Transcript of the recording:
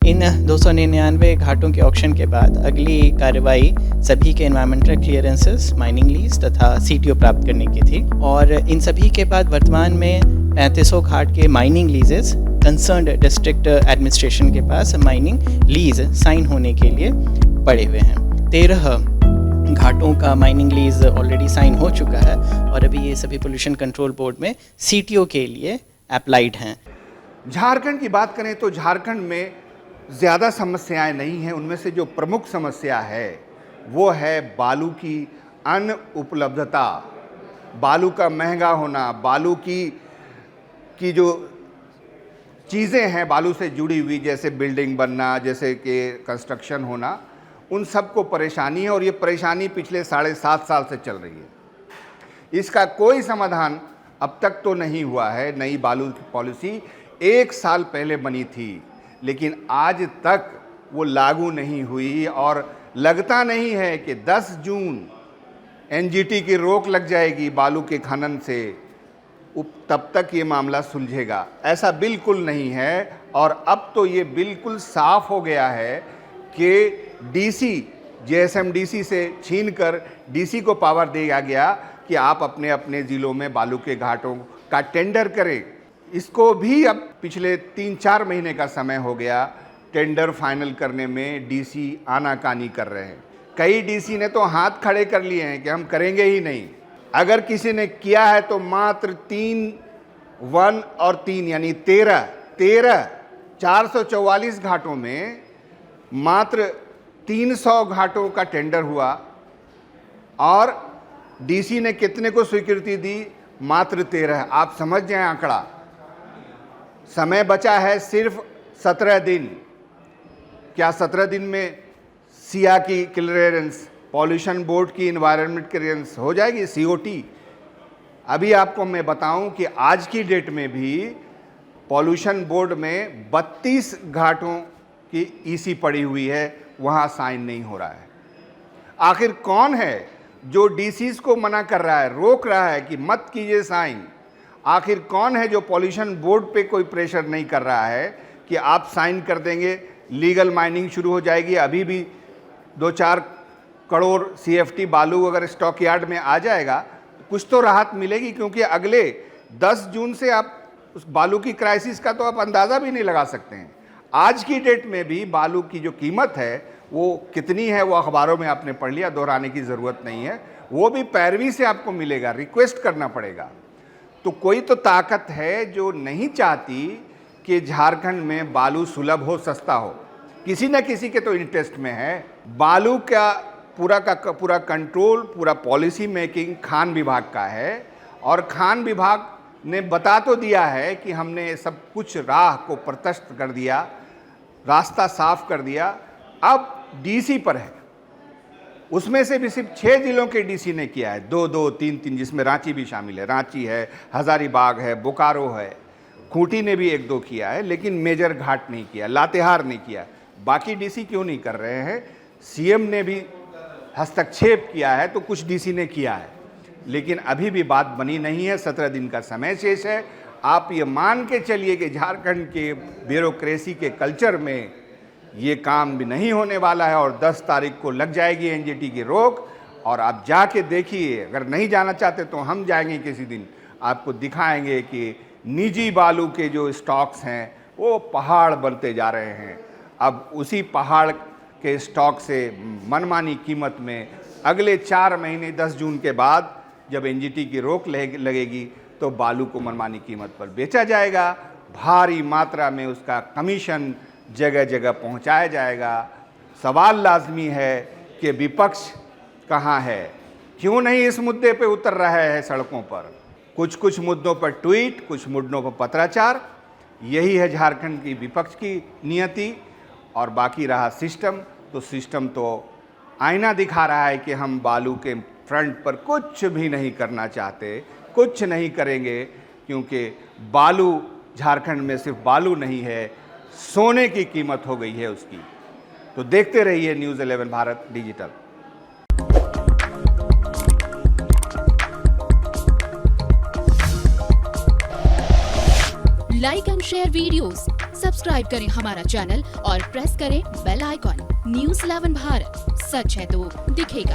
इन 299 घाटों के ऑक्शन के बाद अगली कार्रवाई सभी के एनवायरमेंटल क्लियरेंसेस, माइनिंग लीज तथा सीटीओ प्राप्त करने की थी और इन सभी के बाद वर्तमान में 3500 घाट के माइनिंग लीजेस कंसर्न्ड डिस्ट्रिक्ट एडमिनिस्ट्रेशन के पास माइनिंग लीज साइन होने के लिए पड़े हुए हैं। 13 घाटों का माइनिंग लीज ऑलरेडी साइन हो चुका है और अभी ये सभी पोल्यूशन कंट्रोल बोर्ड में सीटीओ के लिए अप्लाइड हैं। झारखंड की बात करें तो झारखंड में ज़्यादा समस्याएं नहीं हैं। उनमें से जो प्रमुख समस्या है वो है बालू की अनुपलब्धता, बालू का महंगा होना, बालू की जो चीज़ें हैं बालू से जुड़ी हुई, जैसे बिल्डिंग बनना, जैसे कि कंस्ट्रक्शन होना, उन सब को परेशानी है और ये परेशानी पिछले 7.5 साल से चल रही है। इसका कोई समाधान अब तक तो नहीं हुआ है। नई बालू की पॉलिसी 1 साल पहले बनी थी, लेकिन आज तक वो लागू नहीं हुई और लगता नहीं है कि 10 जून एनजीटी की रोक लग जाएगी बालू के खनन से, तब तक ये मामला सुलझेगा। ऐसा बिल्कुल नहीं है और अब तो ये बिल्कुल साफ हो गया है कि डीसी जेएसएमडीसी से छीनकर डीसी को पावर दिया गया कि आप अपने अपने ज़िलों में बालू के घाटों का टेंडर करें। इसको भी अब पिछले 3-4 महीने का समय हो गया, टेंडर फाइनल करने में डीसी आनाकानी कर रहे हैं। कई डीसी ने तो हाथ खड़े कर लिए हैं कि हम करेंगे ही नहीं। अगर किसी ने किया है तो मात्र 3, 1 और 3 यानी 13 444 घाटों में मात्र 300 घाटों का टेंडर हुआ और डीसी ने कितने को स्वीकृति दी? मात्र 13। आप समझ जाएं आंकड़ा। समय बचा है सिर्फ 17 दिन। क्या 17 दिन में सिया की क्लियरेंस, पॉल्यूशन बोर्ड की इन्वायरमेंट क्लियरेंस हो जाएगी, सीओटी? अभी आपको मैं बताऊं कि आज की डेट में भी पॉल्यूशन बोर्ड में 32 घाटों की ईसी पड़ी हुई है, वहाँ साइन नहीं हो रहा है। आखिर कौन है जो डीसीज को मना कर रहा है, रोक रहा है कि मत कीजिए साइन? आखिर कौन है जो पॉल्यूशन बोर्ड पे कोई प्रेशर नहीं कर रहा है कि आप साइन कर देंगे, लीगल माइनिंग शुरू हो जाएगी? अभी भी 2-4 करोड़ सीएफटी बालू अगर स्टॉक यार्ड में आ जाएगा तो कुछ तो राहत मिलेगी, क्योंकि अगले 10 जून से आप उस बालू की क्राइसिस का तो आप अंदाज़ा भी नहीं लगा सकते हैं। आज की डेट में भी बालू की जो कीमत है वो कितनी है वो अखबारों में आपने पढ़ लिया, दोहराने की ज़रूरत नहीं है। वो भी पैरवी से आपको मिलेगा, रिक्वेस्ट करना पड़ेगा। तो कोई तो ताकत है जो नहीं चाहती कि झारखंड में बालू सुलभ हो, सस्ता हो। किसी न किसी के तो इंटरेस्ट में है। बालू का पूरा कंट्रोल, पूरा पॉलिसी मेकिंग खान विभाग का है और खान विभाग ने बता तो दिया है कि हमने सब कुछ राह को प्रशस्त कर दिया, रास्ता साफ कर दिया। अब डीसी पर है। उसमें से भी सिर्फ 6 जिलों के डीसी ने किया है, 2-2, 3-3, जिसमें रांची भी शामिल है। रांची है, हजारीबाग है, बोकारो है, खूंटी ने भी 1-2 किया है, लेकिन मेजर घाट नहीं किया, लातेहार नहीं किया। बाकी डीसी क्यों नहीं कर रहे हैं? सीएम ने भी हस्तक्षेप किया है तो कुछ डीसी ने किया है, लेकिन अभी भी बात बनी नहीं है। 17 दिन का समय शेष है। आप ये मान के चलिए कि झारखंड के ब्यूरोक्रेसी के कल्चर में ये काम भी नहीं होने वाला है और 10 तारीख को लग जाएगी एनजीटी की रोक। और आप जाके देखिए, अगर नहीं जाना चाहते तो हम जाएंगे किसी दिन, आपको दिखाएंगे कि निजी बालू के जो स्टॉक्स हैं वो पहाड़ बनते जा रहे हैं। अब उसी पहाड़ के स्टॉक से मनमानी कीमत में अगले 4 महीने 10 जून के बाद जब एनजीटी की रोक लगेगी तो बालू को मनमानी कीमत पर बेचा जाएगा। भारी मात्रा में उसका कमीशन जगह जगह पहुंचाया जाएगा। सवाल लाजमी है कि विपक्ष कहाँ है? क्यों नहीं इस मुद्दे पे उतर रहा है सड़कों पर? कुछ मुद्दों पर ट्वीट, कुछ मुद्दों पर पत्राचार। यही है झारखंड की विपक्ष की नियति। और बाकी रहा सिस्टम, तो सिस्टम तो आईना दिखा रहा है कि हम बालू के फ्रंट पर कुछ भी नहीं करना चाहते, कुछ नहीं करेंगे, क्योंकि बालू झारखंड में सिर्फ बालू नहीं है, सोने की कीमत हो गई है उसकी। तो देखते रहिए news 11 Bharat digital. Like and share videos, subscribe करें हमारा चैनल और प्रेस करें बेल आइकॉन। न्यूज़ 11 भारत, सच है तो दिखेगा।